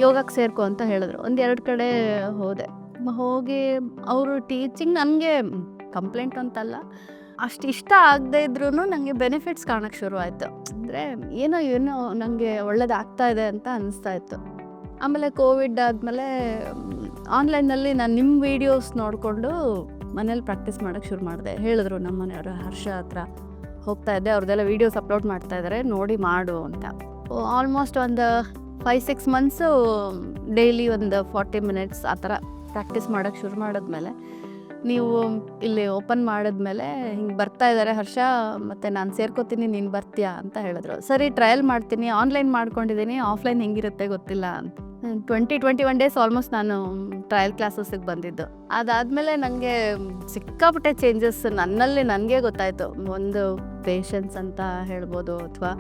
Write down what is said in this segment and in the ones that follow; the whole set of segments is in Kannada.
ಯೋಗಕ್ಕೆ ಸೇರ್ಕೊ ಅಂತ ಹೇಳಿದ್ರು. 1-2 ಕಡೆ ಹೋಗಿ ಅವರು ಟೀಚಿಂಗ್ ನನಗೆ ಕಂಪ್ಲೇಂಟ್ ಅಂತಲ್ಲ, ಅಷ್ಟು ಇಷ್ಟ ಆಗದೆ ಇದ್ರೂ ನನಗೆ ಬೆನಿಫಿಟ್ಸ್ ಕಾಣೋಕ್ಕೆ ಶುರು ಆಯಿತು. ಅಂದರೆ ಏನೋ ನನಗೆ ಒಳ್ಳೇದಾಗ್ತಾ ಇದೆ ಅಂತ ಅನಿಸ್ತಾ ಇತ್ತು. ಆಮೇಲೆ ಕೋವಿಡ್ ಆದಮೇಲೆ ಆನ್ಲೈನಲ್ಲಿ ನಾನು ನಿಮ್ಮ ವೀಡಿಯೋಸ್ ನೋಡಿಕೊಂಡು ಮನೇಲಿ ಪ್ರಾಕ್ಟೀಸ್ ಮಾಡೋಕ್ಕೆ ಶುರು ಮಾಡಿದೆ. ಹೇಳಿದ್ರು ನಮ್ಮ ಮನೆಯವರು, ಹರ್ಷ ಹತ್ರ ಹೋಗ್ತಾ ಇದ್ದೆ, ಅವ್ರದ್ದೆಲ್ಲ ವೀಡಿಯೋಸ್ ಅಪ್ಲೋಡ್ ಮಾಡ್ತಾ ಇದ್ದಾರೆ, ನೋಡಿ ಮಾಡು ಅಂತ. ಆಲ್ಮೋಸ್ಟ್ ಒಂದು 5-6 ಮಂತ್ಸು ಡೈಲಿ ಒಂದು 40 ಮಿನಿಟ್ಸ್ ಆ ಥರ ಪ್ರಾಕ್ಟೀಸ್ ಮಾಡೋಕ್ಕೆ ಶುರು ಮಾಡಿದ್ಮೇಲೆ, ನೀವು ಇಲ್ಲಿ ಓಪನ್ ಮಾಡಿದ್ಮೇಲೆ ಹಿಂಗೆ ಬರ್ತಾ ಇದ್ದಾರೆ ಹರ್ಷ, ಮತ್ತು ನಾನು ಸೇರ್ಕೋತೀನಿ, ನೀನು ಬರ್ತೀಯಾ ಅಂತ ಹೇಳಿದ್ರು. ಸರಿ ಟ್ರಯಲ್ ಮಾಡ್ತೀನಿ, ಆನ್ಲೈನ್ ಮಾಡ್ಕೊಂಡಿದ್ದೀನಿ, ಆಫ್ಲೈನ್ ಹೆಂಗಿರುತ್ತೆ ಗೊತ್ತಿಲ್ಲ ಅಂತ 21 ಡೇಸ್ ಆಲ್ಮೋಸ್ಟ್ ನಾನು ಟ್ರಯಲ್ ಕ್ಲಾಸಸ್ಸಿಗೆ ಬಂದಿದ್ದು. ಅದಾದಮೇಲೆ ನನಗೆ ಸಿಕ್ಕಾಪಟ್ಟೆ ಚೇಂಜಸ್ ನನ್ನಲ್ಲಿ ನನಗೆ ಗೊತ್ತಾಯಿತು. ಒಂದು ಪೇಷನ್ಸ್ ಅಂತ ಹೇಳ್ಬೋದು, ಅಥವಾ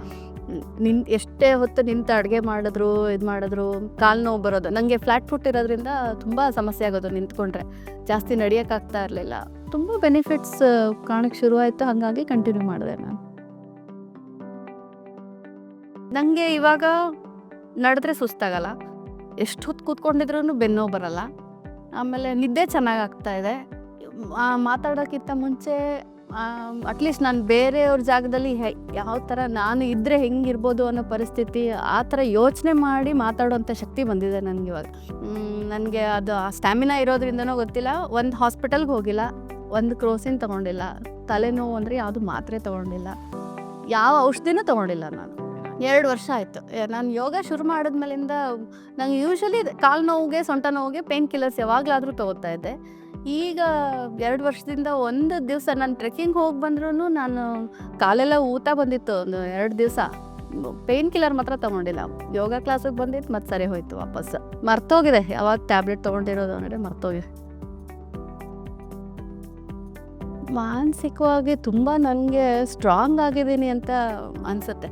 ಎಷ್ಟೇ ಹೊತ್ತು ನಿಂತು ಅಡುಗೆ ಮಾಡಿದ್ರು ಕಾಲು ನೋವು ಬರೋದು. ನನಗೆ ಫ್ಲ್ಯಾಟ್ ಫುಟ್ ಇರೋದ್ರಿಂದ ತುಂಬ ಸಮಸ್ಯೆ ಆಗೋದು, ನಿಂತ್ಕೊಂಡ್ರೆ ಜಾಸ್ತಿ ನಡೆಯೋಕ್ಕಾಗ್ತಾ ಇರಲಿಲ್ಲ. ತುಂಬ ಬೆನಿಫಿಟ್ಸ್ ಕಾಣಕ್ಕೆ ಶುರುವಾಯಿತು. ಹಾಗಾಗಿ ಕಂಟಿನ್ಯೂ ಮಾಡಿದೆ ನಾನು. ನನಗೆ ಇವಾಗ ನಡೆದ್ರೆ ಸುಸ್ತಾಗಲ್ಲ, ಎಷ್ಟು ಹೊತ್ತು ಕೂತ್ಕೊಂಡಿದ್ರೂ ಬೆನ್ನೋವು ಬರಲ್ಲ, ಆಮೇಲೆ ನಿದ್ದೆ ಚೆನ್ನಾಗಿ ಆಗ್ತಾಯಿದೆ. ಮಾತಾಡೋಕ್ಕಿಂತ ಮುಂಚೆ ಅಟ್ಲೀಸ್ಟ್ ನಾನು ಬೇರೆಯವ್ರ ಜಾಗದಲ್ಲಿ ಯಾವ ಥರ ನಾನು ಇದ್ದರೆ ಹೆಂಗಿರ್ಬೋದು ಅನ್ನೋ ಪರಿಸ್ಥಿತಿ, ಆ ಥರ ಯೋಚನೆ ಮಾಡಿ ಮಾತಾಡೋಂಥ ಶಕ್ತಿ ಬಂದಿದೆ ನನಗೆ ಇವಾಗ. ನನಗೆ ಅದು ಆ ಸ್ಟ್ಯಾಮಿನಾ ಇರೋದ್ರಿಂದನೋ ಗೊತ್ತಿಲ್ಲ, ಒಂದು ಹಾಸ್ಪಿಟಲ್ಗೆ ಹೋಗಿಲ್ಲ, ಒಂದು ಕ್ರೋಸಿನ್ ತೊಗೊಂಡಿಲ್ಲ, ತಲೆನೋವು ಅಂದರೆ ಯಾವುದು ಮಾತ್ರೆ ತೊಗೊಂಡಿಲ್ಲ, ಯಾವ ಔಷಧಿನೂ ತೊಗೊಂಡಿಲ್ಲ ನಾನು. 2 ವರ್ಷ ಆಯಿತು ನಾನು ಯೋಗ ಶುರು ಮಾಡಿದ್ಮೇಲಿಂದ. ನಂಗೆ ಯೂಶ್ವಲಿ ಕಾಲು ನೋವಿಗೆ, ಸೊಂಟ ನೋವಿಗೆ ಪೇನ್ ಕಿಲ್ಲರ್ಸ್ ಯಾವಾಗಲಾದರೂ ತೊಗೋತಾ ಇದ್ದೆ. ಈಗ 2 ವರ್ಷದಿಂದ ಒಂದು ದಿವಸ ನಾನು ಟ್ರೆಕ್ಕಿಂಗ್ ಹೋಗಿ ಬಂದ್ರೂ ನಾನು ಕಾಲೆಲ್ಲ ಊತ ಬಂದಿತ್ತು. ಒಂದು 2 ದಿವಸ ಪೇನ್ ಕಿಲ್ಲರ್ ಮಾತ್ರ ತೊಗೊಂಡಿಲ್ಲ. ಯೋಗ ಕ್ಲಾಸಿಗೆ ಬಂದಿತ್ತು, ಮತ್ತು ಸರಿ ಹೋಯ್ತು ವಾಪಸ್. ಮರ್ತೋಗಿದೆ ಯಾವಾಗ ಟ್ಯಾಬ್ಲೆಟ್ ತೊಗೊಂಡಿರೋದು ಅಂದರೆ ಮರ್ತೋಗಿದೆ. ಮಾನಸಿಕವಾಗಿ ತುಂಬ ನನಗೆ ಸ್ಟ್ರಾಂಗ್ ಆಗಿದ್ದೀನಿ ಅಂತ ಅನಿಸುತ್ತೆ.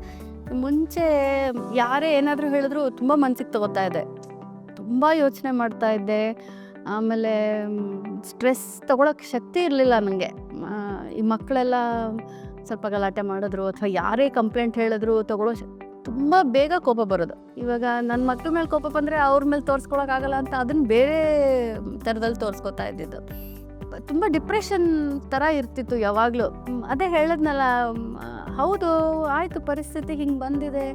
ಮುಂಚೆ ಯಾರೇ ಏನಾದರೂ ಹೇಳಿದ್ರು ತುಂಬ ಮನ್ಸಿಗೆ ತೊಗೋತಾ ಇದ್ದೆ, ತುಂಬ ಯೋಚನೆ ಮಾಡ್ತಾ ಇದ್ದೆ. ಆಮೇಲೆ ಸ್ಟ್ರೆಸ್ ತೊಗೊಳಕ್ಕೆ ಶಕ್ತಿ ಇರಲಿಲ್ಲ ನನಗೆ. ಈ ಮಕ್ಕಳೆಲ್ಲ ಸ್ವಲ್ಪ ಗಲಾಟೆ ಮಾಡಿದ್ರು, ಅಥವಾ ಯಾರೇ ಕಂಪ್ಲೇಂಟ್ ಹೇಳಿದ್ರು ತುಂಬ ಬೇಗ ಕೋಪ ಬರೋದು. ಇವಾಗ ನನ್ನ ಮಕ್ಳ ಮೇಲೆ ಕೋಪ ಬಂದರೆ ಅವ್ರ ಮೇಲೆ ತೋರಿಸ್ಕೊಳಕ್ಕಾಗಲ್ಲ ಅಂತ ಅದನ್ನು ಬೇರೆ ಥರದಲ್ಲಿ ತೋರಿಸ್ಕೊತಾ ಇದ್ದಿದ್ದು. ತುಂಬ ಡಿಪ್ರೆಷನ್ ಥರ ಇರ್ತಿತ್ತು ಯಾವಾಗಲೂ. ಅದೇ ಹೇಳಿದ್ನಲ್ಲ, ಹೌದು ಆಯಿತು ಪರಿಸ್ಥಿತಿ ಹಿಂಗೆ ಬಂದಿದೆ,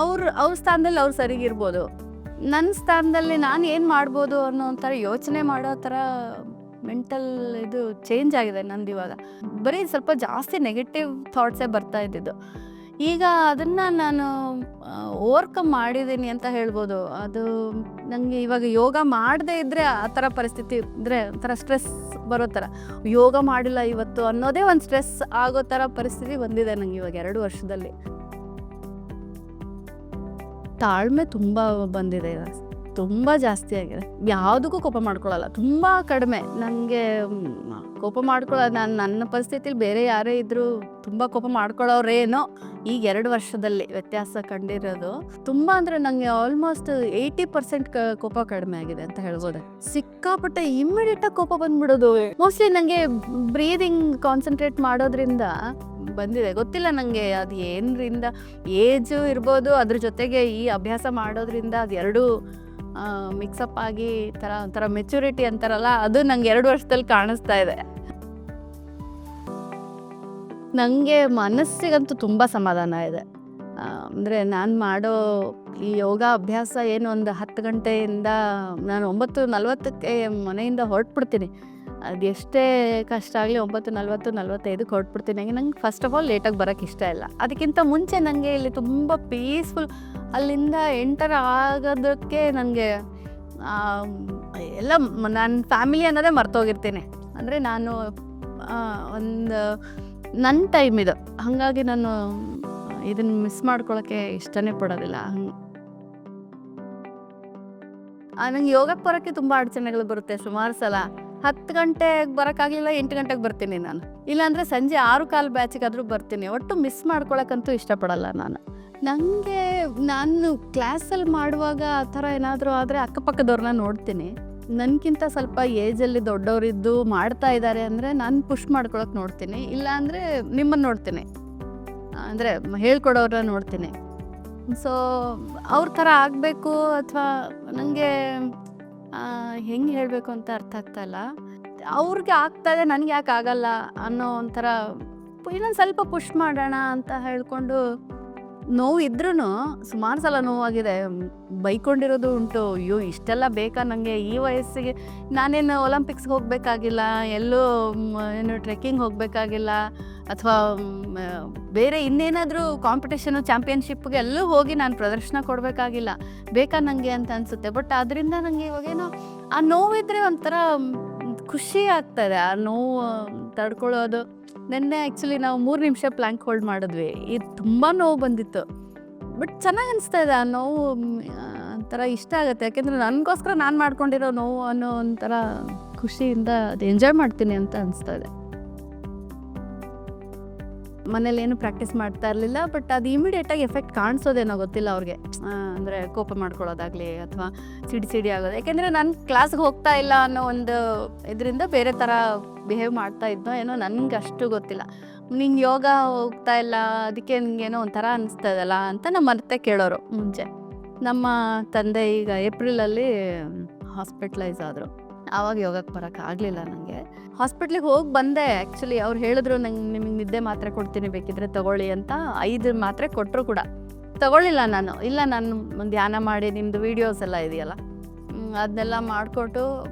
ಅವ್ರ ಸ್ಥಾನದಲ್ಲಿ ಅವ್ರು ಸರಿಗಿರ್ಬೋದು, ನನ್ನ ಸ್ಥಾನದಲ್ಲಿ ನಾನು ಏನು ಮಾಡ್ಬೋದು ಅನ್ನೋ ಒಂಥರ ಯೋಚನೆ ಮಾಡೋ ಥರ ಮೆಂಟಲ್ ಇದು ಚೇಂಜ್ ಆಗಿದೆ ನಂದು ಇವಾಗ. ಬರೀ ಸ್ವಲ್ಪ ಜಾಸ್ತಿ ನೆಗೆಟಿವ್ ಥಾಟ್ಸೇ ಬರ್ತಾ ಇದ್ದಿದ್ದು. ಈಗ ಅದನ್ನು ನಾನು ಓವರ್ಕಮ್ ಮಾಡಿದ್ದೀನಿ ಅಂತ ಹೇಳ್ಬೋದು. ಅದು ನನಗೆ ಇವಾಗ ಯೋಗ ಮಾಡದೇ ಇದ್ದರೆ ಆ ಥರ ಪರಿಸ್ಥಿತಿ ಇದ್ದರೆ ಒಂಥರ ಸ್ಟ್ರೆಸ್ ಬರೋ ಥರ, ಯೋಗ ಮಾಡಿಲ್ಲ ಇವತ್ತು ಅನ್ನೋದೇ ಒಂದು ಸ್ಟ್ರೆಸ್ ಆಗೋ ಥರ ಪರಿಸ್ಥಿತಿ ಬಂದಿದೆ ನನಗೆ ಇವಾಗ 2 ವರ್ಷದಲ್ಲಿ. ತಾಳ್ಮೆ ತುಂಬ ಬಂದಿದೆ ಇವಾಗ, ತುಂಬ ಜಾಸ್ತಿ ಆಗಿದೆ. ಯಾವುದಕ್ಕೂ ಕೋಪ ಮಾಡ್ಕೊಳ್ಳಲ್ಲ, ತುಂಬ ಕಡಿಮೆ. ನನಗೆ ಕೋಪ ಮಾಡ್ಕೊಳ್ಳೋದು, ನನ್ನ ಪರಿಸ್ಥಿತಿಲಿ ಬೇರೆ ಯಾರೇ ಇದ್ದರೂ ತುಂಬ ಕೋಪ ಮಾಡ್ಕೊಳ್ಳೋರೇನೋ. ಈಗ 2 ವರ್ಷದಲ್ಲಿ ವ್ಯತ್ಯಾಸ ಕಂಡಿರೋದು ತುಂಬ, ಅಂದರೆ ನನಗೆ ಆಲ್ಮೋಸ್ಟ್ 80% ಕೋಪ ಕಡಿಮೆ ಆಗಿದೆ ಅಂತ ಹೇಳ್ಬೋದು. ಸಿಕ್ಕಾಪಟ್ಟೆ ಇಮ್ಮಿಡಿಯೇಟಾಗಿ ಕೋಪ ಬಂದ್ಬಿಡೋದು. ಮೋಸ್ಟ್ಲಿ ನನಗೆ ಬ್ರೀದಿಂಗ್ ಕಾನ್ಸಂಟ್ರೇಟ್ ಮಾಡೋದ್ರಿಂದ ಬಂದಿದೆ, ಗೊತ್ತಿಲ್ಲ ನನಗೆ ಅದು ಏನರಿಂದ. ಏಜು ಇರ್ಬೋದು, ಅದ್ರ ಜೊತೆಗೆ ಈ ಅಭ್ಯಾಸ ಮಾಡೋದ್ರಿಂದ ಅದು ಎರಡೂ ಮಿಕ್ಸಪ್ ಆಗಿ ಒಂಥರ ಮೆಚುರಿಟಿ ಅಂತಾರಲ್ಲ, ಅದು ನಂಗೆ 2 ವರ್ಷದಲ್ಲಿ ಕಾಣಿಸ್ತಾ ಇದೆ. ನನಗೆ ಮನಸ್ಸಿಗಂತೂ ತುಂಬ ಸಮಾಧಾನ ಇದೆ. ಅಂದರೆ ನಾನು ಮಾಡೋ ಈ ಯೋಗ ಅಭ್ಯಾಸ ಏನು, ಒಂದು 10 ಗಂಟೆಯಿಂದ ನಾನು 9:40ಕ್ಕೆ ಮನೆಯಿಂದ ಹೊರಟ್ಬಿಡ್ತೀನಿ. ಅದು ಎಷ್ಟೇ ಕಷ್ಟ ಆಗಲಿ 9:40-45ಕ್ಕೆ ಹೊರಟ್ಬಿಡ್ತೀನಿ. ನಂಗೆ ಫಸ್ಟ್ ಆಫ್ ಆಲ್ ಲೇಟಾಗಿ ಬರೋಕ್ಕೆ ಇಷ್ಟ ಇಲ್ಲ. ಅದಕ್ಕಿಂತ ಮುಂಚೆ ನನಗೆ ಇಲ್ಲಿ ತುಂಬ ಪೀಸ್ಫುಲ್, ಅಲ್ಲಿಂದ ಎಂಟರ್ ಆಗೋದಕ್ಕೆ ನನಗೆ ಎಲ್ಲ ನನ್ನ ಫ್ಯಾಮಿಲಿ ಅನ್ನೋದೇ ಮರ್ತೋಗಿರ್ತೀನಿ. ಅಂದರೆ ನಾನು ಒಂದು ನನ್ನ ಟೈಮ್ ಇದು, ಹಾಗಾಗಿ ನಾನು ಇದನ್ನು ಮಿಸ್ ಮಾಡ್ಕೊಳ್ಳೋಕ್ಕೆ ಇಷ್ಟನೇ ಪಡೋದಿಲ್ಲ. ನಂಗೆ ಯೋಗಕ್ಕೆ ಬರೋಕ್ಕೆ ತುಂಬ ಅಡಚಣೆಗಳು ಬರುತ್ತೆ. ಸುಮಾರು ಸಲ 10 ಗಂಟೆಗೆ ಬರೋಕ್ಕಾಗಲಿಲ್ಲ, 8 ಗಂಟೆಗೆ ಬರ್ತೀನಿ ನಾನು. ಇಲ್ಲಾಂದರೆ ಸಂಜೆ 6:15 ಬ್ಯಾಚಿಗಾದರೂ ಬರ್ತೀನಿ. ಒಟ್ಟು ಮಿಸ್ ಮಾಡ್ಕೊಳಕ್ಕಂತೂ ಇಷ್ಟಪಡಲ್ಲ ನಾನು. ನಾನು ಕ್ಲಾಸಲ್ಲಿ ಮಾಡುವಾಗ ಆ ಥರ ಏನಾದರೂ ಆದರೆ ಅಕ್ಕಪಕ್ಕದವ್ರನ್ನ ನೋಡ್ತೀನಿ. ನನಗಿಂತ ಸ್ವಲ್ಪ ಏಜಲ್ಲಿ ದೊಡ್ಡವರಿದ್ದು ಮಾಡ್ತಾ ಇದ್ದಾರೆ ಅಂದರೆ ನಾನು ಪುಷ್ ಮಾಡ್ಕೊಳಕ್ಕೆ ನೋಡ್ತೀನಿ. ಇಲ್ಲ ಅಂದರೆ ನಿಮ್ಮನ್ನು ನೋಡ್ತೀನಿ, ಅಂದರೆ ಹೇಳ್ಕೊಡೋರನ್ನ ನೋಡ್ತೀನಿ. ಸೊ ಅವ್ರ ಥರ ಆಗಬೇಕು ಅಥವಾ ನನಗೆ ಹೆಂಗೆ ಹೇಳಬೇಕು ಅಂತ ಅರ್ಥ ಆಗ್ತಾಯಿಲ್ಲ. ಅವ್ರಿಗೆ ಆಗ್ತಾಯಿದೆ, ನನಗೆ ಯಾಕೆ ಆಗಲ್ಲ ಅನ್ನೋ ಒಂಥರ ಇನ್ನೊಂದು ಸ್ವಲ್ಪ ಪುಷ್ ಮಾಡೋಣ ಅಂತ ಹೇಳ್ಕೊಂಡು, ನೋವು ಇದ್ರೂ ಸುಮಾರು ಸಲ ನೋವಾಗಿದೆ, ಬೈಕೊಂಡಿರೋದು ಉಂಟು. ಅಯ್ಯೋ ಇಷ್ಟೆಲ್ಲ ಬೇಕಾ ನನಗೆ ಈ ವಯಸ್ಸಿಗೆ? ನಾನೇನು ಒಲಿಂಪಿಕ್ಸ್ಗೆ ಹೋಗಬೇಕಾಗಿಲ್ಲ, ಎಲ್ಲೂ ಏನು ಟ್ರೆಕ್ಕಿಂಗ್ ಹೋಗಬೇಕಾಗಿಲ್ಲ, ಅಥವಾ ಬೇರೆ ಇನ್ನೇನಾದರೂ ಕಾಂಪಿಟೇಷನು ಚಾಂಪಿಯನ್ಶಿಪ್ಗೆ ಎಲ್ಲೂ ಹೋಗಿ ನಾನು ಪ್ರದರ್ಶನ ಕೊಡಬೇಕಾಗಿಲ್ಲ, ಬೇಕಾ ನನಗೆ ಅಂತ ಅನಿಸುತ್ತೆ. ಬಟ್ ಅದರಿಂದ ನನಗೆ ಇವಾಗೇನೋ ಆ ನೋವಿದ್ರೆ ಒಂಥರ ಖುಷಿ ಆಗ್ತದೆ, ಆ ನೋವು ತಡ್ಕೊಳ್ಳೋದು. ನೆನ್ನೆ ಆ್ಯಕ್ಚುಲಿ ನಾವು 3 ನಿಮಿಷ ಪ್ಲ್ಯಾಂಕ್ ಹೋಲ್ಡ್ ಮಾಡಿದ್ವಿ. ಇದು ತುಂಬ ನೋವು ಬಂದಿತ್ತು, ಬಟ್ ಚೆನ್ನಾಗಿ ಅನಿಸ್ತಾ ಇದೆ. ಆ ನೋವು ಒಂಥರ ಇಷ್ಟ ಆಗುತ್ತೆ, ಯಾಕೆಂದರೆ ನನಗೋಸ್ಕರ ನಾನು ಮಾಡ್ಕೊಂಡಿರೋ ನೋವು ಅನ್ನೋ ಒಂಥರ ಖುಷಿಯಿಂದ ಅದು ಎಂಜಾಯ್ ಮಾಡ್ತೀನಿ ಅಂತ ಅನಿಸ್ತಾ ಇದೆ. ಮನೇಲೇನು ಪ್ರಾಕ್ಟೀಸ್ ಮಾಡ್ತಾ ಇರಲಿಲ್ಲ, ಬಟ್ ಅದು ಇಮಿಡಿಯೇಟಾಗಿ ಎಫೆಕ್ಟ್ ಕಾಣಿಸೋದೇನೋ ಗೊತ್ತಿಲ್ಲ ಅವ್ರಿಗೆ. ಅಂದರೆ ಕೋಪ ಮಾಡ್ಕೊಳ್ಳೋದಾಗಲಿ ಅಥವಾ ಸಿಡಿ ಆಗೋದು. ಯಾಕೆಂದರೆ ನಾನು ಕ್ಲಾಸ್ಗೆ ಹೋಗ್ತಾ ಇಲ್ಲ ಅನ್ನೋ ಒಂದು ಇದರಿಂದ ಬೇರೆ ಥರ ಬಿಹೇವ್ ಮಾಡ್ತಾ ಇದ್ದೋ ಏನೋ ನನಗೆ ಅಷ್ಟು ಗೊತ್ತಿಲ್ಲ. ನಿಂಗೆ ಯೋಗ ಹೋಗ್ತಾ ಇಲ್ಲ, ಅದಕ್ಕೆ ನಿಂಗೇನೋ ಒಂಥರ ಅನಿಸ್ತದಲ್ಲ ಅಂತ ನಮ್ಮ ಅತ್ತೆ ಕೇಳೋರು ಮುಂಚೆ. ನಮ್ಮ ತಂದೆ ಈಗ ಏಪ್ರಿಲಲ್ಲಿ ಹಾಸ್ಪಿಟ್ಲೈಸ್ ಆದರು. ಆವಾಗ ಯೋಗಕ್ಕೆ ಬರೋಕ್ಕಾಗಲಿಲ್ಲ ನನಗೆ. ಹಾಸ್ಪಿಟ್ಲಿಗೆ ಹೋಗಿ ಬಂದೆ. ಆ್ಯಕ್ಚುಲಿ ಅವ್ರು ಹೇಳಿದ್ರು, ನಂಗೆ ನಿಮಗೆ ನಿದ್ದೆ ಮಾತ್ರೆ ಕೊಡ್ತೀನಿ, ಬೇಕಿದ್ರೆ ತೊಗೊಳ್ಳಿ ಅಂತ. 5 ಮಾತ್ರೆ ಕೊಟ್ಟರು ಕೂಡ ತೊಗೊಳ್ಳಿಲ್ಲ ನಾನು. ಇಲ್ಲ, ನಾನು ಧ್ಯಾನ ಮಾಡಿ ನಿಮ್ಮದು ವೀಡಿಯೋಸ್ ಎಲ್ಲ ಇದೆಯಲ್ಲ ಅದನ್ನೆಲ್ಲ ಮಾಡಿಕೊಟ್ಟು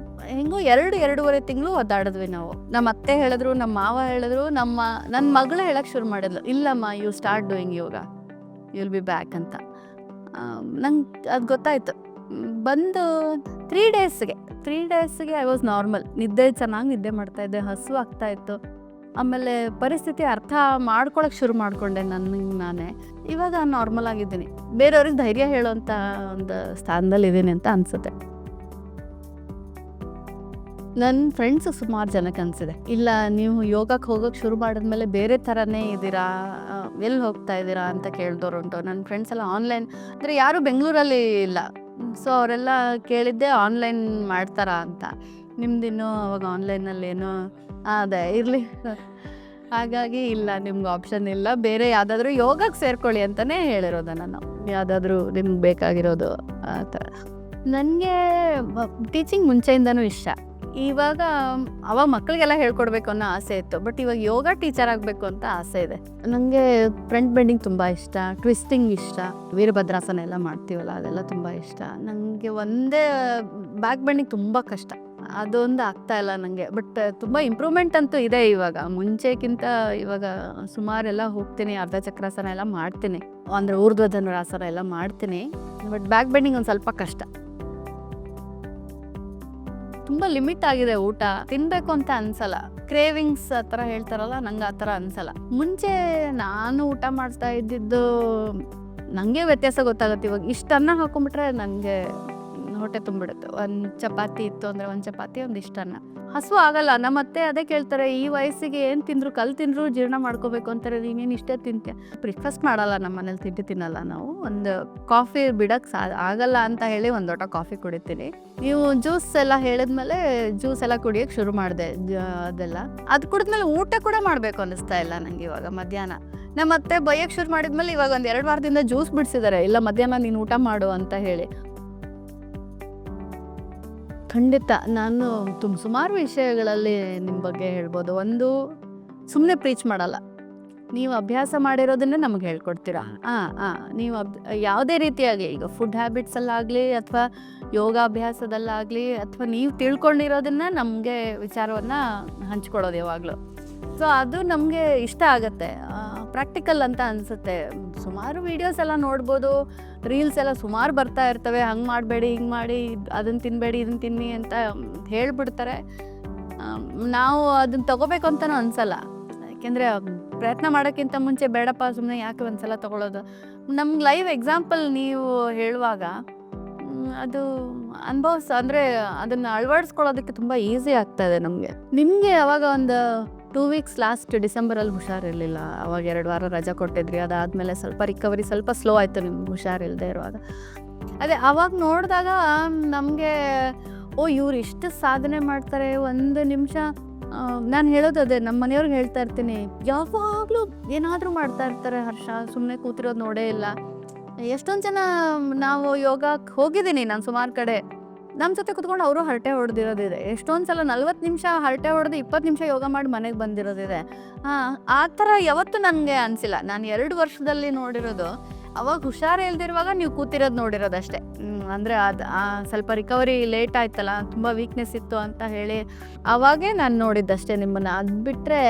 ಹೆಂಗೋ 2-2.5 ತಿಂಗಳು ಒದ್ದಾಡಿದ್ವಿ ನಾವು. ನಮ್ಮ ಅತ್ತೆ ಹೇಳಿದ್ರು, ನಮ್ಮ ಮಾವ ಹೇಳಿದ್ರು, ನನ್ನ ಮಗಳು ಹೇಳಕ್ಕೆ ಶುರು ಮಾಡಿದ್ಲು, ಇಲ್ಲಮ್ಮ you start doing yoga, you will be back ಅಂತ. ನಂಗೆ ಅದು ಗೊತ್ತಾಯಿತು. ಬಂದು 3 ಡೇಸ್ಗೆ ಐ ವಾಸ್ ನಾರ್ಮಲ್. ಚೆನ್ನಾಗಿ ನಿದ್ದೆ ಮಾಡ್ತಾಯಿದ್ದೆ, ಹಸು ಆಗ್ತಾಯಿತ್ತು. ಆಮೇಲೆ ಪರಿಸ್ಥಿತಿ ಅರ್ಥ ಮಾಡ್ಕೊಳಕ್ಕೆ ಶುರು ಮಾಡಿಕೊಂಡೆ ನಾನೇ. ಇವಾಗ ನಾರ್ಮಲ್ ಆಗಿದ್ದೀನಿ. ಬೇರೆಯವ್ರಿಗೆ ಧೈರ್ಯ ಹೇಳೋಂಥ ಒಂದು ಸ್ಥಾನದಲ್ಲಿ ಇದ್ದೀನಿ ಅಂತ ಅನಿಸುತ್ತೆ. ನನ್ನ ಫ್ರೆಂಡ್ಸು ಸುಮಾರು ಜನಕ್ಕೆ ಅನಿಸಿದೆ, ಇಲ್ಲ ನೀವು ಯೋಗಕ್ಕೆ ಹೋಗೋಕ್ಕೆ ಶುರು ಮಾಡಿದ್ಮೇಲೆ ಬೇರೆ ಥರನೇ ಇದ್ದೀರಾ, ಎಲ್ಲಿ ಹೋಗ್ತಾ ಇದ್ದೀರಾ ಅಂತ ಕೇಳಿದವ್ರು ಉಂಟು. ನನ್ನ ಫ್ರೆಂಡ್ಸ್ ಎಲ್ಲ ಆನ್ಲೈನ್, ಅಂದರೆ ಯಾರೂ ಬೆಂಗಳೂರಲ್ಲಿ ಇಲ್ಲ, ಸೊ ಅವರೆಲ್ಲ ಕೇಳಿದ್ದೆ ಆನ್ಲೈನ್ ಮಾಡ್ತಾರಾ ಅಂತ. ನಿಮ್ದಿನ್ನೂ ಅವಾಗ ಆನ್ಲೈನಲ್ಲಿ ಏನೋ ಅದೇ ಇರಲಿ, ಹಾಗಾಗಿ ಇಲ್ಲ, ನಿಮ್ಗೆ ಆಪ್ಷನ್ ಇಲ್ಲ, ಬೇರೆ ಯಾವುದಾದ್ರೂ ಯೋಗಕ್ಕೆ ಸೇರ್ಕೊಳ್ಳಿ ಅಂತಲೇ ಹೇಳಿರೋದು ನಾನು. ಯಾವುದಾದ್ರೂ ನಿಮ್ಗೆ ಬೇಕಾಗಿರೋದು ಆ ಥರ. ನನಗೆ ಟೀಚಿಂಗ್ ಮುಂಚೆಯಿಂದನೂ ಇಷ್ಟ. ಇವಾಗ ಅವಾಗ ಮಕ್ಕಳಿಗೆಲ್ಲ ಹೇಳ್ಕೊಡ್ಬೇಕು ಅನ್ನೋ ಆಸೆ ಇತ್ತು, ಬಟ್ ಇವಾಗ ಯೋಗ ಟೀಚರ್ ಆಗಬೇಕು ಅಂತ ಆಸೆ ಇದೆ. ನನಗೆ ಫ್ರಂಟ್ ಬೆಂಡಿಂಗ್ ತುಂಬ ಇಷ್ಟ, ಟ್ವಿಸ್ಟಿಂಗ್ ಇಷ್ಟ, ವೀರಭದ್ರಾಸನ ಎಲ್ಲ ಮಾಡ್ತೀವಲ್ಲ ಅದೆಲ್ಲ ತುಂಬ ಇಷ್ಟ. ನನಗೆ ಒಂದೇ ಬ್ಯಾಕ್ ಬೆಂಡಿಂಗ್ ತುಂಬ ಕಷ್ಟ, ಅದೊಂದು ಆಗ್ತಾ ಇಲ್ಲ ನನಗೆ. ಬಟ್ ತುಂಬ ಇಂಪ್ರೂವ್ಮೆಂಟ್ ಅಂತೂ ಇದೆ ಇವಾಗ, ಮುಂಚೆಕ್ಕಿಂತ ಇವಾಗ ಸುಮಾರೆಲ್ಲ ಹೋಗ್ತೀನಿ. ಅರ್ಧ ಚಕ್ರಾಸನ ಎಲ್ಲ ಮಾಡ್ತೀನಿ, ಅಂದರೆ ಊರ್ಧ್ವ ಧನುರಾಸನ ಎಲ್ಲ ಮಾಡ್ತೀನಿ. ಬಟ್ ಬ್ಯಾಕ್ ಬೆಂಡಿಂಗ್ ಒಂದು ಸ್ವಲ್ಪ ಕಷ್ಟ. ತುಂಬ ಲಿಮಿಟ್ ಆಗಿದೆ ಊಟ, ತಿನ್ನಬೇಕು ಅಂತ ಅನ್ಸಲ್ಲ. ಕ್ರೇವಿಂಗ್ಸ್ ಆ ಥರ ಹೇಳ್ತಾರಲ್ಲ, ನಂಗೆ ಆ ಥರ ಅನ್ಸಲ್ಲ. ಮುಂಚೆ ನಾನು ಊಟ ಮಾಡ್ತಾ ಇದ್ದಿದ್ದು ನನಗೆ ವ್ಯತ್ಯಾಸ ಗೊತ್ತಾಗುತ್ತೆ. ಇವಾಗ ಇಷ್ಟು ಅನ್ನ ಹಾಕೊಂಡ್ಬಿಟ್ರೆ ನನಗೆ ಹೊಟ್ಟೆ ತುಂಬಿಡುತ್ತೆ. 1 ಚಪಾತಿ ಇತ್ತು ಅಂದರೆ 1 ಚಪಾತಿ, ಒಂದಿಷ್ಟು ಅನ್ನ. ಹಸು ಆಗಲ್ಲ. ನಮ್ಮ ಅತ್ತೆ ಅದೇ ಕೇಳ್ತಾರೆ, ಈ ವಯಸ್ಸಿಗೆ ಏನು ತಿಂದ್ರು ಕಲ್ ತಿಂದ್ರು ಜೀರ್ಣ ಮಾಡ್ಕೋಬೇಕು ಅಂತಾರೆ, ನೀನೇನು ಇಷ್ಟೇ ತಿಂತೆ. ಬ್ರೇಕ್ಫಾಸ್ಟ್ ಮಾಡಲ್ಲ ನಮ್ಮ ಮನೇಲಿ, ತಿನ್ನಲ್ಲ ನಾವು. ಒಂದು ಕಾಫಿ ಬಿಡಕ್ಕೆ ಆಗಲ್ಲ ಅಂತ ಹೇಳಿ ಒಂದು ಲೋಟ ಕಾಫಿ ಕುಡಿತೀನಿ. ನೀವು ಜ್ಯೂಸ್ ಎಲ್ಲ ಹೇಳಿದ್ಮೇಲೆ ಜ್ಯೂಸ್ ಎಲ್ಲ ಕುಡಿಯೋಕ್ಕೆ ಶುರು ಮಾಡಿದೆ. ಅದೆಲ್ಲ ಅದು ಕುಡಿದ್ಮೇಲೆ ಊಟ ಕೂಡ ಮಾಡಬೇಕು ಅನ್ನಿಸ್ತಾ ಇಲ್ಲ ನನಗೆ ಇವಾಗ. ಮಧ್ಯಾಹ್ನ ನಮ್ಮ ಅತ್ತೆ ಬೈಯಕ್ಕೆ ಶುರು ಮಾಡಿದ್ಮೇಲೆ ಇವಾಗ ಒಂದು 2 ವಾರದಿಂದ ಜ್ಯೂಸ್ ಬಿಡಿಸಿದ್ದಾರೆ, ಇಲ್ಲ ಮಧ್ಯಾಹ್ನ ನೀನು ಊಟ ಮಾಡು ಅಂತ ಹೇಳಿ. ಖಂಡಿತ ನಾನು ಸುಮಾರು ವಿಷಯಗಳಲ್ಲಿ ನಿಮ್ಮ ಬಗ್ಗೆ ಹೇಳ್ಬೋದು. ಒಂದು, ಸುಮ್ಮನೆ ಪ್ರೀಚ್ ಮಾಡಲ್ಲ, ನೀವು ಅಭ್ಯಾಸ ಮಾಡಿರೋದನ್ನೇ ನಮಗೆ ಹೇಳ್ಕೊಡ್ತೀರಾ. ನೀವು ಯಾವುದೇ ರೀತಿಯಾಗಿ, ಈಗ ಫುಡ್ ಹ್ಯಾಬಿಟ್ಸಲ್ಲಾಗಲಿ ಅಥವಾ ಯೋಗಾಭ್ಯಾಸದಲ್ಲಾಗಲಿ ಅಥವಾ ನೀವು ತಿಳ್ಕೊಂಡಿರೋದನ್ನ ನಮಗೆ ವಿಚಾರವನ್ನು ಹಂಚ್ಕೊಳ್ಳೋದು ಯಾವಾಗಲೂ. ಸೊ ಅದು ನಮಗೆ ಇಷ್ಟ ಆಗುತ್ತೆ, ಪ್ರಾಕ್ಟಿಕಲ್ ಅಂತ ಅನಿಸುತ್ತೆ. ಸುಮಾರು ವೀಡಿಯೋಸ್ ಎಲ್ಲ ನೋಡ್ಬೋದು, ರೀಲ್ಸ್ ಎಲ್ಲ ಸುಮಾರು ಬರ್ತಾ ಇರ್ತವೆ, ಹಂಗೆ ಮಾಡಬೇಡಿ, ಹಿಂಗೆ ಮಾಡಿ, ಅದನ್ನು ತಿನ್ನಬೇಡಿ, ಇದನ್ನು ತಿನ್ನಿ ಅಂತ ಹೇಳ್ಬಿಡ್ತಾರೆ. ನಾವು ಅದನ್ನು ತೊಗೋಬೇಕು ಅಂತಲೂ ಅನಿಸಲ್ಲ, ಯಾಕೆಂದರೆ ಪ್ರಯತ್ನ ಮಾಡೋಕ್ಕಿಂತ ಮುಂಚೆ ಬೇಡಪ್ಪ ಸುಮ್ಮನೆ ಯಾಕೆ ಒಂದ್ಸಲ ತೊಗೊಳೋದು. ನಮ್ಗೆ ಲೈವ್ ಎಕ್ಸಾಂಪಲ್ ನೀವು ಹೇಳುವಾಗ ಅದು ಅಂದರೆ ಅದನ್ನು ಅಳವಡಿಸ್ಕೊಳ್ಳೋದಕ್ಕೆ ತುಂಬ ಈಸಿ ಆಗ್ತಾಯಿದೆ ನಮಗೆ. ನಿಮಗೆ ಅವಾಗ ಒಂದು 2 ವೀಕ್ಸ್ ಲಾಸ್ಟ್ ಡಿಸೆಂಬರಲ್ಲಿ ಹುಷಾರಿರಲಿಲ್ಲ, ಅವಾಗ 2 ವಾರ ರಜೆ ಕೊಟ್ಟಿದ್ರಿ. ಅದಾದಮೇಲೆ ಸ್ವಲ್ಪ ರಿಕವರಿ ಸ್ವಲ್ಪ ಸ್ಲೋ ಆಯಿತು ನಿಮ್ಗೆ ಹುಷಾರಿಲ್ಲದೆ ಇರುವಾಗ. ಅದೇ ಅವಾಗ ನೋಡಿದಾಗ ನಮಗೆ ಇವ್ರು ಇಷ್ಟು ಸಾಧನೆ ಮಾಡ್ತಾರೆ. 1 ನಿಮಿಷ ನಾನು ಹೇಳೋದು ಅದೇ, ನಮ್ಮ ಮನೆಯವ್ರಿಗೆ ಹೇಳ್ತಾ ಇರ್ತೀನಿ, ಯಾವಾಗಲೂ ಏನಾದರೂ ಮಾಡ್ತಾ ಇರ್ತಾರೆ ಹರ್ಷ, ಸುಮ್ಮನೆ ಕೂತಿರೋದು ನೋಡೇ ಇಲ್ಲ, ಎಷ್ಟೊಂದು ಜನ ನಾವು ಯೋಗಕ್ಕೆ ಹೋಗಿದ್ದೀನಿ ನಾನು ಸುಮಾರು ಕಡೆ. ನಮ್ಮ ಜೊತೆ ಕುತ್ಕೊಂಡು ಅವರು ಹರಟೆ ಹೊಡೆದಿರೋದಿದೆ. ಎಷ್ಟೊಂದು ಸಲ 40 ನಿಮಿಷ ಹರಟೆ ಹೊಡೆದು 20 ನಿಮಿಷ ಯೋಗ ಮಾಡಿ ಮನೆಗೆ ಬಂದಿರೋದಿದೆ. ಆ ಥರ ಯಾವತ್ತೂ ನನಗೆ ಅನಿಸಿಲ್ಲ. ನಾನು 2 ವರ್ಷದಲ್ಲಿ ನೋಡಿರೋದು, ಅವಾಗ ಹುಷಾರು ಇಲ್ದಿರುವಾಗ ನೀವು ಕೂತಿರೋದು ನೋಡಿರೋದಷ್ಟೇ. ಅಂದರೆ ಅದು ಸ್ವಲ್ಪ ರಿಕವರಿ ಲೇಟ್ ಆಯ್ತಲ್ಲ, ತುಂಬ ವೀಕ್ನೆಸ್ ಇತ್ತು ಅಂತ ಹೇಳಿ ಅವಾಗೇ ನಾನು ನೋಡಿದ್ದಷ್ಟೇ ನಿಮ್ಮನ್ನು. ಅದು ಬಿಟ್ಟರೆ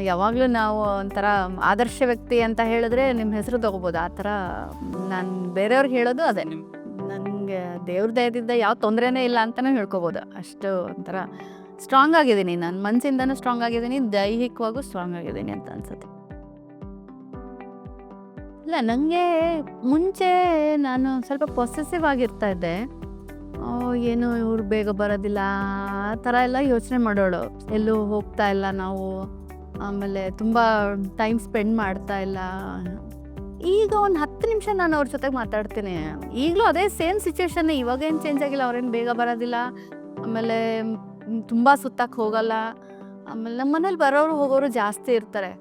ಯಾವಾಗಲೂ ನಾವು ಒಂಥರ ಆದರ್ಶ ವ್ಯಕ್ತಿ ಅಂತ ಹೇಳಿದ್ರೆ ನಿಮ್ಮ ಹೆಸರು ತೊಗೋಬೋದು. ಆ ಥರ ನಾನು ಬೇರೆಯವ್ರಿಗೆ ಹೇಳೋದು ಅದೇ. ನನಗೆ ದೇವ್ರ ದಯದಿಂದ ಯಾವ ತೊಂದರೆನೇ ಇಲ್ಲ ಅಂತಲೂ ಹೇಳ್ಕೊಬೋದು. ಅಷ್ಟು ಒಂಥರ ಸ್ಟ್ರಾಂಗ್ ಆಗಿದ್ದೀನಿ ನಾನು, ಮನಸ್ಸಿಂದನೂ ಸ್ಟ್ರಾಂಗ್ ಆಗಿದ್ದೀನಿ, ದೈಹಿಕವಾಗೂ ಸ್ಟ್ರಾಂಗ್ ಆಗಿದ್ದೀನಿ ಅಂತ ಅನ್ಸುತ್ತೆ. ಇಲ್ಲ, ನನಗೆ ಮುಂಚೆ ನಾನು ಸ್ವಲ್ಪ ಪೊಸೆಸಿವ್ ಆಗಿರ್ತಾ ಇದ್ದೆ. ಏನು ಇವ್ರು ಬೇಗ ಬರೋದಿಲ್ಲ ಆ ಥರ ಎಲ್ಲ ಯೋಚನೆ ಮಾಡೋಳು. ಎಲ್ಲೂ ಹೋಗ್ತಾ ಇಲ್ಲ ನಾವು, ಆಮೇಲೆ ತುಂಬ ಟೈಮ್ ಸ್ಪೆಂಡ್ ಮಾಡ್ತಾ ಇಲ್ಲ. ಈಗ ಒಂದು 10 ನಿಮಿಷ ನಾನು ಅವ್ರ ಜೊತೆಗೆ ಮಾತಾಡ್ತೀನಿ. ಈಗಲೂ ಅದೇ ಸೇಮ್ ಸಿಚುವೇಶನ್, ಇವಾಗೇನು ಚೇಂಜ್ ಆಗಿಲ್ಲ. ಅವ್ರೇನು ಬೇಗ ಬರೋದಿಲ್ಲ, ಆಮೇಲೆ ತುಂಬ ಸುತ್ತಕ್ಕೆ ಹೋಗಲ್ಲ. ಆಮೇಲೆ ನಮ್ಮ ಮನೇಲಿ ಬರೋರು ಹೋಗೋರು ಜಾಸ್ತಿ ಇರ್ತಾರೆ.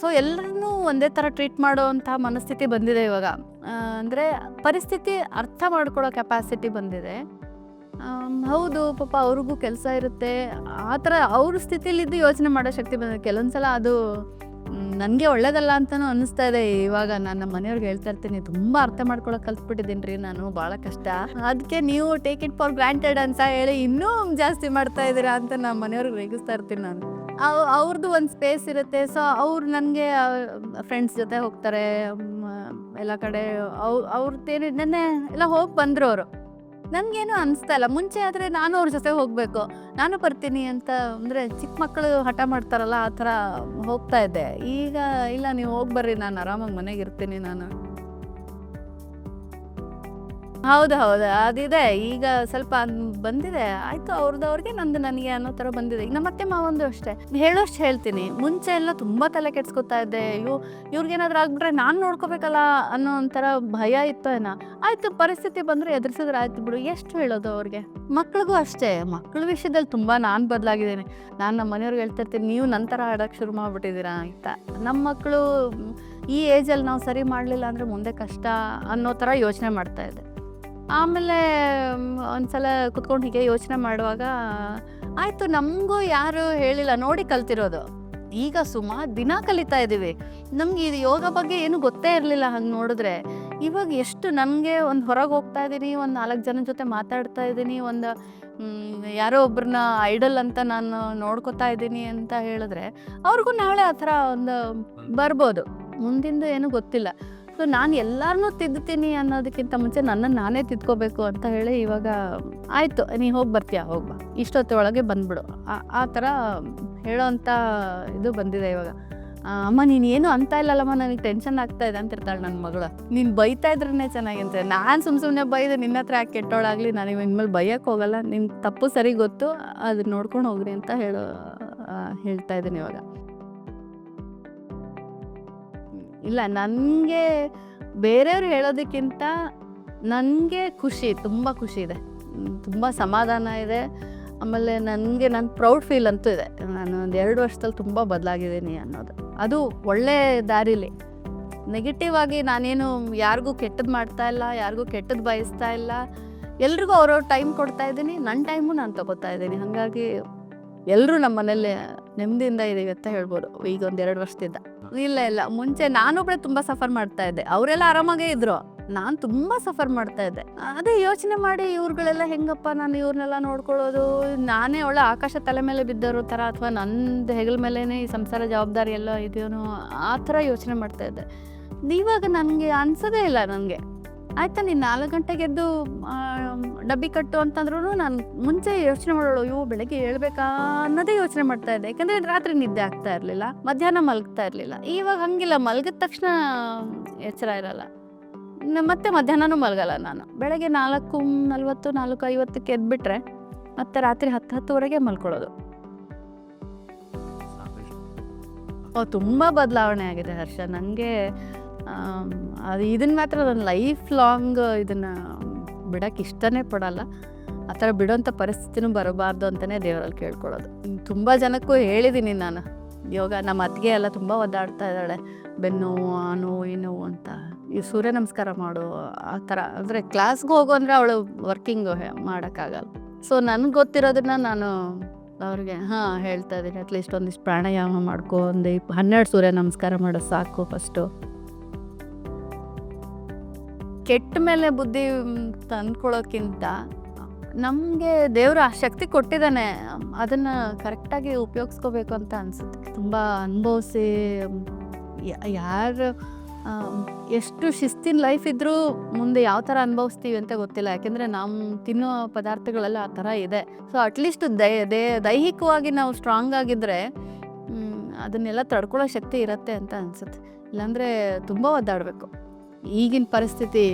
ಸೊ ಎಲ್ಲರನ್ನೂ ಒಂದೇ ಥರ ಟ್ರೀಟ್ ಮಾಡೋವಂಥ ಮನಸ್ಥಿತಿ ಬಂದಿದೆ ಇವಾಗ. ಅಂದರೆ ಪರಿಸ್ಥಿತಿ ಅರ್ಥ ಮಾಡ್ಕೊಳ್ಳೋ ಕೆಪಾಸಿಟಿ ಬಂದಿದೆ. ಹೌದು, ಪಾಪ ಅವ್ರಿಗೂ ಕೆಲಸ ಇರುತ್ತೆ. ಆ ಥರ ಅವ್ರ ಸ್ಥಿತಿಲಿದ್ದು ಯೋಚನೆ ಮಾಡೋ ಶಕ್ತಿ ಬಂದಿದೆ. ಕೆಲವೊಂದು ಸಲ ಅದು ನನಗೆ ಒಳ್ಳೇದಲ್ಲ ಅಂತಲೂ ಅನ್ನಿಸ್ತಾ ಇದೆ. ಇವಾಗ ನಾನು ನಮ್ಮ ಮನೆಯವ್ರಿಗೆ ಹೇಳ್ತಾ ಇರ್ತೀನಿ, ತುಂಬ ಅರ್ಥ ಮಾಡ್ಕೊಳಕ್ಕೆ ಕಲ್ತ್ಬಿಟ್ಟಿದ್ದೀನಿ ರೀ ನಾನು, ಭಾಳ ಕಷ್ಟ. ಅದಕ್ಕೆ ನೀವು ಟೇಕ್ ಇಟ್ ಫಾರ್ ಗ್ರಾಂಟೆಡ್ ಅಂತ ಹೇಳಿ ಇನ್ನೂ ಜಾಸ್ತಿ ಮಾಡ್ತಾ ಇದ್ದೀರಾ ಅಂತ ನಮ್ಮ ಮನೆಯವ್ರಿಗೆ ರೇಗಿಸ್ತಾ ಇರ್ತೀನಿ ನಾನು. ಅವ್ರದ್ದು ಒಂದು ಸ್ಪೇಸ್ ಇರುತ್ತೆ. ಸೊ ಅವ್ರು ನನಗೆ ಫ್ರೆಂಡ್ಸ್ ಜೊತೆ ಹೋಗ್ತಾರೆ ಎಲ್ಲ ಕಡೆ. ಅವ್ರದ್ದೇನು ನೆನ್ನೆ ಎಲ್ಲ ಹೋಗಿ ಬಂದರು ಅವರು. ನನಗೇನು ಅನಿಸ್ತಾ ಇಲ್ಲ. ಮುಂಚೆ ಆದರೆ ನಾನು ಅವ್ರ ಜೊತೆ ಹೋಗಬೇಕು, ನಾನು ಬರ್ತೀನಿ ಅಂತ, ಅಂದರೆ ಚಿಕ್ಕ ಮಕ್ಕಳು ಹಠ ಮಾಡ್ತಾರಲ್ಲ ಆ ಥರ ಹೋಗ್ತಾ ಇದ್ದೆ. ಈಗ ಇಲ್ಲ, ನೀವು ಹೋಗಿ ಬರ್ರಿ, ನಾನು ಆರಾಮಾಗಿ ಮನೆಗೆ ಇರ್ತೀನಿ ನಾನು. ಹೌದು, ಅದಿದೆ. ಈಗ ಸ್ವಲ್ಪ ಬಂದಿದೆ. ಆಯಿತು, ಅವ್ರಿಗೆ ನಂದು ನನಗೆ ಅನ್ನೋ ಥರ ಬಂದಿದೆ. ಈಗ ನಮ್ಮ ಅತ್ತೆ ಮಾವಂದು ಅಷ್ಟೇ, ಹೇಳೋಷ್ಟು ಹೇಳ್ತೀನಿ. ಮುಂಚೆ ಎಲ್ಲ ತುಂಬ ತಲೆ ಕೆಡ್ಸ್ಕೊತಾ ಇದ್ದೆ. ಇವ್ರಿಗೇನಾದ್ರೂ ಆಗ್ಬಿಟ್ರೆ ನಾನು ನೋಡ್ಕೋಬೇಕಲ್ಲ ಅನ್ನೋ ಒಂಥರ ಭಯ ಇತ್ತು ಏನೋ. ಆಯಿತು, ಪರಿಸ್ಥಿತಿ ಬಂದರೆ ಎದುರಿಸಿದ್ರೆ ಆಯ್ತು ಬಿಡು, ಎಷ್ಟು ಹೇಳೋದು ಅವ್ರಿಗೆ. ಮಕ್ಳಿಗೂ ಅಷ್ಟೇ, ಮಕ್ಳ ವಿಷಯದಲ್ಲಿ ತುಂಬ ನಾನು ಬದಲಾಗಿದ್ದೀನಿ. ನಾನು ನಮ್ಮ ಮನೆಯವ್ರಿಗೆ ಹೇಳ್ತಾ ಇರ್ತೀನಿ, ನೀವು ನಂತರ ಆಡೋಕ್ಕೆ ಶುರು ಮಾಡಿಬಿಟ್ಟಿದ್ದೀರಾ ಅಂತ. ನಮ್ಮ ಮಕ್ಕಳು ಈ ಏಜಲ್ಲಿ ನಾವು ಸರಿ ಮಾಡಲಿಲ್ಲ ಅಂದರೆ ಮುಂದೆ ಕಷ್ಟ ಅನ್ನೋ ಥರ ಯೋಚನೆ ಮಾಡ್ತಾಯಿದ್ದೆ. ಆಮೇಲೆ ಒಂದ್ಸಲ ಕುತ್ಕೊಂಡು ಹೀಗೆ ಯೋಚನೆ ಮಾಡುವಾಗ ಆಯಿತು, ನಮಗೂ ಯಾರು ಹೇಳಿಲ್ಲ, ನೋಡಿ ಕಲ್ತಿರೋದು. ಈಗ ಸುಮಾರು ದಿನ ಕಲಿತಾ ಇದ್ದೀವಿ. ನಮ್ಗೆ ಇದು ಯೋಗ ಬಗ್ಗೆ ಏನು ಗೊತ್ತೇ ಇರಲಿಲ್ಲ. ಹಂಗೆ ನೋಡಿದ್ರೆ ಇವಾಗ ಎಷ್ಟು ನನಗೆ ಒಂದು ಹೊರಗೆ ಹೋಗ್ತಾ ಇದ್ದೀನಿ, ಒಂದು 4 ಜನ ಜೊತೆ ಮಾತಾಡ್ತಾ ಇದ್ದೀನಿ, ಒಂದು ಯಾರೋ ಒಬ್ಬರನ್ನ ಐಡಲ್ ಅಂತ ನಾನು ನೋಡ್ಕೊತಾ ಇದ್ದೀನಿ ಅಂತ ಹೇಳಿದ್ರೆ ಅವ್ರಿಗೂ ನಾಳೆ ಆ ಥರ ಒಂದು ಬರ್ಬೋದು. ಮುಂದಿಂದು ಏನೂ ಗೊತ್ತಿಲ್ಲ. ಸೊ ನಾನು ಎಲ್ಲರನ್ನೂ ತಿದ್ದುತ್ತೀನಿ ಅನ್ನೋದಕ್ಕಿಂತ ಮುಂಚೆ ನನ್ನನ್ನು ನಾನೇ ತಿದ್ಕೋಬೇಕು ಅಂತ ಹೇಳಿ ಇವಾಗ ಆಯಿತು, ನೀ ಹೋಗಿ ಬರ್ತೀಯಾ, ಹೋಗ್ಬಾ, ಇಷ್ಟೊತ್ತೊಳಗೆ ಬಂದ್ಬಿಡು, ಆ ಥರ ಹೇಳೋವಂಥ ಇದು ಬಂದಿದೆ ಇವಾಗ. ಅಮ್ಮ ನೀನು ಏನು ಅಂತ ಇಲ್ಲಲ್ಲಮ್ಮ, ನನಗೆ ಟೆನ್ಷನ್ ಆಗ್ತಾ ಇದೆ ಅಂತ ಇರ್ತಾಳೆ ನನ್ನ ಮಗಳು. ನೀನು ಬೈತಾ ಇದ್ರೇ ಚೆನ್ನಾಗಿ ಅಂತ. ನಾನು ಸುಮ್ಮನೆ ಬೈದು ನಿನ್ನ ಹತ್ರ ಯಾಕೆ ಕೆಟ್ಟೋಳಾಗಲಿ, ನಾನು ಇನ್ಮೇಲೆ ಬೈಯೋಕ್ಕೆ ಹೋಗಲ್ಲ, ನಿನ್ನ ತಪ್ಪು ಸರಿ ಗೊತ್ತು, ಅದು ನೋಡ್ಕೊಂಡು ಹೋಗ್ರಿ ಅಂತ ಹೇಳ್ತಾ ಇದ್ದೀನಿ ಇವಾಗ. ಇಲ್ಲ, ನನಗೆ ಬೇರೆಯವ್ರು ಹೇಳೋದಕ್ಕಿಂತ ನನಗೆ ಖುಷಿ, ತುಂಬ ಖುಷಿ ಇದೆ, ತುಂಬ ಸಮಾಧಾನ ಇದೆ. ಆಮೇಲೆ ನನಗೆ ಪ್ರೌಡ್ ಫೀಲ್ ಅಂತೂ ಇದೆ. ನಾನು ಒಂದು 2 ವರ್ಷದಲ್ಲಿ ತುಂಬ ಬದಲಾಗಿದ್ದೀನಿ ಅನ್ನೋದು. ಅದು ಒಳ್ಳೆ ದಾರಿಲಿ. ನೆಗೆಟಿವ್ ಆಗಿ ನಾನೇನು ಯಾರಿಗೂ ಕೆಟ್ಟದ್ದು ಮಾಡ್ತಾ ಇಲ್ಲ, ಯಾರಿಗೂ ಕೆಟ್ಟದ್ದು ಬಯಸ್ತಾ ಇಲ್ಲ. ಎಲ್ರಿಗೂ ಅವ್ರವ್ರ ಟೈಮ್ ಕೊಡ್ತಾ ಇದ್ದೀನಿ, ನನ್ನ ಟೈಮು ನಾನು ತೊಗೋತಾ ಇದ್ದೀನಿ. ಹಾಗಾಗಿ ಎಲ್ಲರೂ ನಮ್ಮ ಮನೇಲಿ ನೆಮ್ಮದಿಯಿಂದ ಇದ್ದೀವಿ ಅಂತ ಹೇಳ್ಬೋದು ಈಗ ಒಂದು 2 ವರ್ಷದಿಂದ. ಇಲ್ಲ, ಮುಂಚೆ ನಾನೊಬ್ಬಳೇ ತುಂಬ ಸಫರ್ ಮಾಡ್ತಾ ಇದ್ದೆ. ಅವರೆಲ್ಲ ಆರಾಮಾಗೇ ಇದ್ರು, ನಾನು ತುಂಬ ಸಫರ್ ಮಾಡ್ತಾ ಇದ್ದೆ. ಅದೇ ಯೋಚನೆ ಮಾಡಿ ಇವ್ರುಗಳೆಲ್ಲ ಹೆಂಗಪ್ಪ ನಾನು ಇವ್ರನ್ನೆಲ್ಲ ನೋಡ್ಕೊಳ್ಳೋದು, ನಾನೇ ಒಳ್ಳೆ ಆಕಾಶ ತಲೆ ಮೇಲೆ ಬಿದ್ದೋರು ಥರ, ಅಥವಾ ನಂದು ಹೆಗಲ ಮೇಲೇ ಈ ಸಂಸಾರ ಜವಾಬ್ದಾರಿ ಎಲ್ಲ ಇದೆಯೋ ಆ ಥರ ಯೋಚನೆ ಮಾಡ್ತಾ ಇದ್ದೆ. ಇವಾಗ ನನಗೆ ಅನ್ಸೋದೇ ಇಲ್ಲ. ನನಗೆ ಆಯ್ತಾ, ನೀನು 4 ಗಂಟೆಗೆ ಎದ್ದು ಡಬ್ಬಿ ಕಟ್ಟು ಅಂತಂದ್ರೂ ನಾನು ಮುಂಚೆ ಯೋಚನೆ ಮಾಡೋಳು, ಬೆಳಗ್ಗೆ ಹೇಳ್ಬೇಕಾ ಅನ್ನೋದೇ ಯೋಚನೆ ಮಾಡ್ತಾ ಇದ್ದೆ. ಯಾಕಂದರೆ ರಾತ್ರಿ ನಿದ್ದೆ ಆಗ್ತಾ ಇರಲಿಲ್ಲ, ಮಧ್ಯಾಹ್ನ ಮಲಗ್ತಾ ಇರಲಿಲ್ಲ. ಇವಾಗ ಹಂಗಿಲ್ಲ, ಮಲಗಿದ ತಕ್ಷಣ ಎಚ್ಚರ ಇರಲ್ಲ, ಮತ್ತೆ ಮಧ್ಯಾಹ್ನನೂ ಮಲಗಲ್ಲ. ನಾನು ಬೆಳಗ್ಗೆ 4:40 4:50 ಎದ್ಬಿಟ್ರೆ ಮತ್ತೆ ರಾತ್ರಿ 10:10ವರೆಗೆ ಮಲ್ಕೊಳ್ಳೋದು. ತುಂಬ ಬದಲಾವಣೆ ಆಗಿದೆ ಹರ್ಷ. ನನಗೆ ಅದು ಇದನ್ನು ಮಾತ್ರ ನಾನು ಲೈಫ್ ಲಾಂಗ್ ಇದನ್ನು ಬಿಡೋಕ್ಕೆ ಇಷ್ಟನೇ ಪಡಲ್ಲ. ಆ ಥರ ಬಿಡೋಂಥ ಪರಿಸ್ಥಿತಿನೂ ಬರಬಾರ್ದು ಅಂತಲೇ ದೇವರಲ್ಲಿ ಕೇಳ್ಕೊಳ್ಳೋದು. ತುಂಬ ಜನಕ್ಕೂ ಹೇಳಿದ್ದೀನಿ ನಾನು ಯೋಗ. ನಮ್ಮ ಅತ್ತಿಗೆ ಎಲ್ಲ ತುಂಬ ಒದ್ದಾಡ್ತಾ ಇದ್ದಾಳೆ, ಬೆನ್ನು ನೋವು ಈ ನೋವು ಅಂತ. ಈ ಸೂರ್ಯ ನಮಸ್ಕಾರ ಮಾಡು ಆ ಥರ. ಅಂದರೆ ಕ್ಲಾಸ್ಗೆ ಹೋಗು ಅಂದರೆ ಅವಳು ವರ್ಕಿಂಗು ಮಾಡೋಕ್ಕಾಗಲ್ಲ. ಸೊ ನನಗೆ ಗೊತ್ತಿರೋದನ್ನ ನಾನು ಅವ್ರಿಗೆ ಹೇಳ್ತಾ ಇದ್ದೀನಿ. ಅಟ್ಲೀಸ್ಟ್ ಒಂದಿಷ್ಟು ಪ್ರಾಣಾಯಾಮ ಮಾಡ್ಕೊ, ಒಂದು 12 ಸೂರ್ಯ ನಮಸ್ಕಾರ ಮಾಡೋದು ಸಾಕು ಫಸ್ಟು. ಕೆಟ್ಟ ಮೇಲೆ ಬುದ್ಧಿ ತಂದ್ಕೊಳ್ಳೋಕ್ಕಿಂತ ನಮಗೆ ದೇವರು ಆ ಶಕ್ತಿ ಕೊಟ್ಟಿದ್ದಾನೆ, ಅದನ್ನು ಕರೆಕ್ಟಾಗಿ ಉಪಯೋಗಿಸ್ಕೋಬೇಕು ಅಂತ ಅನಿಸುತ್ತೆ. ತುಂಬ ಅನುಭವಿಸಿ ಯಾರು ಎಷ್ಟು ಶಿಸ್ತಿನ ಲೈಫ್ ಇದ್ದರೂ ಮುಂದೆ ಯಾವ ಥರ ಅನುಭವಿಸ್ತೀವಿ ಅಂತ ಗೊತ್ತಿಲ್ಲ. ಯಾಕೆಂದರೆ ನಾವು ತಿನ್ನೋ ಪದಾರ್ಥಗಳೆಲ್ಲ ಆ ಥರ ಇದೆ. ಸೊ ಅಟ್ಲೀಸ್ಟ್ ದೈಹಿಕವಾಗಿ ನಾವು ಸ್ಟ್ರಾಂಗ್ ಆಗಿದ್ದರೆ ಅದನ್ನೆಲ್ಲ ತಡ್ಕೊಳ್ಳೋ ಶಕ್ತಿ ಇರುತ್ತೆ ಅಂತ ಅನಿಸುತ್ತೆ. ಇಲ್ಲಾಂದರೆ ತುಂಬ ಒದ್ದಾಡಬೇಕು. ಈಗಿನ ಪರಿಸ್ಥಿತಿ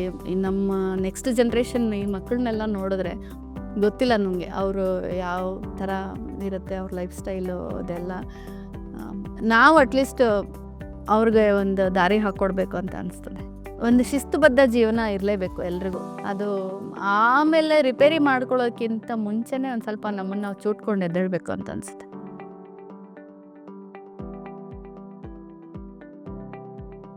ನಮ್ಮ ನೆಕ್ಸ್ಟ್ ಜನ್ರೇಷನ್ ಈ ಮಕ್ಕಳನ್ನೆಲ್ಲ ನೋಡಿದ್ರೆ ಗೊತ್ತಿಲ್ಲ ನಮಗೆ ಅವರು ಯಾವ ಥರ ಇರುತ್ತೆ ಅವ್ರ ಲೈಫ್ ಸ್ಟೈಲು ಅದೆಲ್ಲ. ನಾವು ಅಟ್ಲೀಸ್ಟ್ ಅವ್ರಿಗೆ ಒಂದು ದಾರಿ ಹಾಕ್ಕೊಡ್ಬೇಕು ಅಂತ ಅನಿಸ್ತದೆ. ಒಂದು ಶಿಸ್ತುಬದ್ಧ ಜೀವನ ಇರಲೇಬೇಕು ಎಲ್ರಿಗೂ. ಅದು ಆಮೇಲೆ ರಿಪೇರಿ ಮಾಡ್ಕೊಳ್ಳೋಕ್ಕಿಂತ ಮುಂಚೆನೇ ಒಂದು ಸ್ವಲ್ಪ ನಮ್ಮನ್ನು ನಾವು ಚೂಟ್ಕೊಂಡು ಎದ್ದೇಳಬೇಕು ಅಂತ ಅನಿಸುತ್ತೆ.